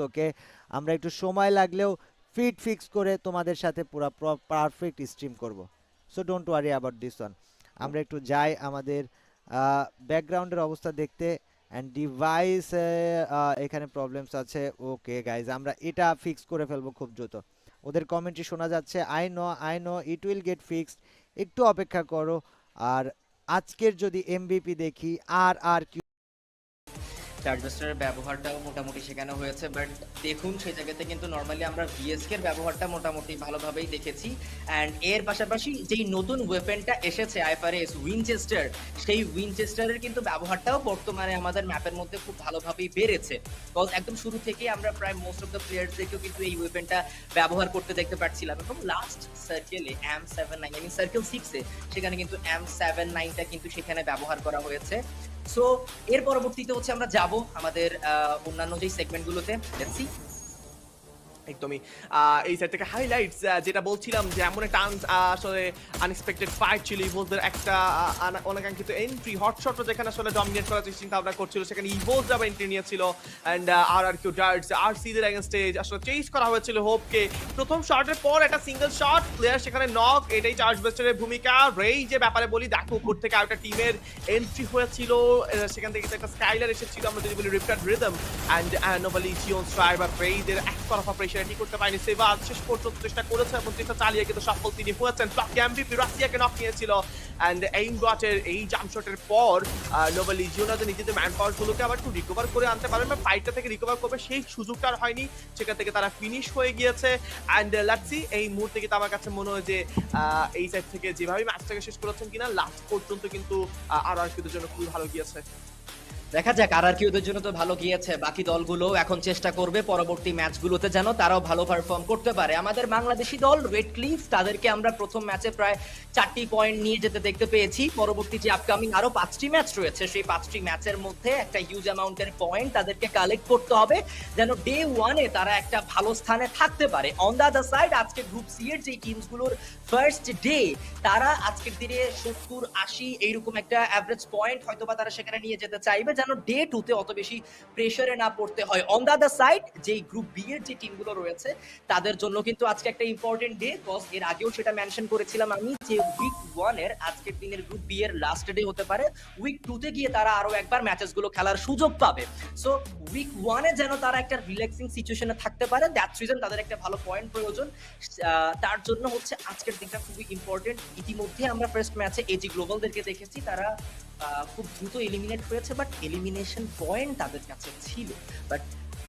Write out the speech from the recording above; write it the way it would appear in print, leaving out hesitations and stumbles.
ওকে? আমরা একটু সময় লাগলেও ফিক্স করে তোমাদের সাথে পুরা পারফেক্ট স্ট্রিম করব। So don't worry about this one. আমরা একটু যাই আমাদের ব্যাকগ্রাউন্ডের অবস্থা দেখতে অ্যান্ড ডিভাইস এখানে প্রবলেমস আছে। ওকে গাইজ, আমরা এটা ফিক্স করে ফেলবো খুব দ্রুত। ওদের কমেন্টই শোনা যাচ্ছে, I know it will get fixed, একটু অপেক্ষা করো। আর আজকের যদি এমভিপি দেখি আর কি চার্জবাস্টারের ব্যবহারটাও মোটামুটি শেখানো হয়েছে, বাট দেখুন সেই জায়গাতে কিন্তু নর্মালি আমরা ভিএসকে এর ব্যবহারটা মোটামুটি ভালোভাবেই দেখেছি। অ্যান্ড এর পাশাপাশি যেই নতুন ওয়েপেনটা এসেছে আইফারেস উইনচেস্টার, সেই উইনচেস্টারের কিন্তু ব্যবহারটাও বর্তমানে আমাদের ম্যাপের মধ্যে খুব ভালোভাবেই বেড়েছে। বিকজ একদম শুরু থেকেই আমরা প্রায় মোস্ট অফ দ্য প্লেয়ার্সদেরকেও কিন্তু এই ওয়েপেনটা ব্যবহার করতে দেখতে পাচ্ছিলাম, এবং লাস্ট সার্কেলে M79 আই মিন সার্কেল 6 এ সেখানে কিন্তু M79টা কিন্তু সেখানে ব্যবহার করা হয়েছে। সো এর পরবর্তীতে হচ্ছে আমরা যাব আমাদের অন্যান্য যেই সেগমেন্টগুলোতে। Let's see. একদমই এই সাইড থেকে হাইলাইটস যেটা বলছিলাম যে এমন একটা আসলে আনএক্সপেক্টেড ফাইট ছিল ইভোলসদের একটা অনাকাঙ্ক্ষিত এন্ট্রি হটশটও যেখানে আসলে ডমিনেট করার চিন্তা ভাবনা করছিল, সেখানে ইভোলস আবার এন্ট্রি নিয়েছিল অ্যান্ড আর কিউ ডার্টস আরসিদের এগেইনস্টে আসলে চেজ করা হয়েছিল হোপকে। প্রথম শটের পর একটা সিঙ্গেল শট, প্লেয়ার সেখানে নক, এটাই চার্জবাস্টারের ভূমিকা। রেই যে ব্যাপারে বলি, দেখো উপর থেকে আরেকটা টিমের এন্ট্রি হয়েছিল, সেখান থেকে একটা স্কাইলার এসেছিল, আমরা যদি বলি রিপটার রিদম অ্যান্ড নোভালি জিওন স্ট্রাইবার রেইদের এক তরফা প্রেশার করতে পারেনি। সেবা শেষ পর্যন্ত চেষ্টা করেছে এবং চেষ্টা চালিয়ে কিন্তু সফল তিনি হয়েছেন। ব্লকে এমভিপি রাশিয়াকে নক নিয়েছিল অ্যান্ড এইম ডটের এই জাম্প শটের পর নোভালি জিওনা যে নিজেদের ম্যান পাওয়ার গুলোকে আবার একটু রিকভার করে আনতে পারবে বা ফাইটটা থেকে রিকভার করবে, সেই সুযোগটা আর হয়নি, সেখান থেকে তারা ফিনিশ হয়ে গিয়েছে। অ্যান্ড লেটস সি এই মুহূর্তে কিন্তু আমার কাছে মনে হয় যে এই সাইড থেকে যেভাবে ম্যাচটাকে শেষ করেছেন কিনা লাস্ট পর্যন্ত কিন্তু আর কিউদের জন্য খুবই ভালো গিয়েছে। দেখা যাক, আর কি ওদের জন্য তো ভালো গিয়েছে, বাকি দলগুলো এখন চেষ্টা করবে পরবর্তী ম্যাচগুলোতে যেন তারাও ভালো পারফর্ম করতে পারে। আমাদের বাংলাদেশি দল রেড ক্লিফ, তাদেরকে আমরা প্রথম ম্যাচে প্রায় 4টি পয়েন্ট নিয়ে যেতে দেখতে পেয়েছি। পরবর্তী যে আপকামিং আরো 5টি ম্যাচ রয়েছে, সেই 5টি ম্যাচের মধ্যে একটা হিউজ অ্যামাউন্টের পয়েন্ট তাদেরকে কালেক্ট করতে হবে যেন ডে ওয়ানে তারা একটা ভালো স্থানে থাকতে পারে। অন দ্য আদার সাইড আজকে গ্রুপ সি এর যে টিমসগুলোর ফার্স্ট ডে, তারা আজকের দিনে 70-80 এইরকম একটা অ্যাভারেজ পয়েন্ট হয়তো বা তারা সেখানে নিয়ে যেতে চাইবে যেন ডে টুতে অত বেশি প্রেসারে না পড়তে হয়। অন দ্য আদার সাইড যেই গ্রুপ বি এর যে টিমগুলো রয়েছে তাদের জন্য কিন্তু আজকে একটা ইম্পর্টেন্ট ডে, কজ এর আগেও সেটা মেনশন করেছিলাম আমি যে উইক 1 এর আজকের দিনের গ্রুপ বি এর লাস্ট ডে হতে পারে। উইক 2 তে গিয়ে তারা আরো একবার ম্যাচেস গুলো খেলার সুযোগ পাবে। সো উইক 1 এ যেন তারা একটা রিল্যাক্সিং সিচুয়েশনে থাকতে পারে, দ্যাটস রিজন তাদের একটা ভালো পয়েন্ট প্রয়োজন। তার জন্য হচ্ছে আজকের দিনটা খুবই ইম্পর্টেন্ট। ইতিমধ্যে আমরা ফার্স্ট ম্যাচে এজি গ্লোবালদেরকে দেখেছি, তারা খুব দ্রুত এলিমিনেট হয়েছে, বাট এলিমিনেশন পয়েন্ট তাদের কাছে ছিল। বাট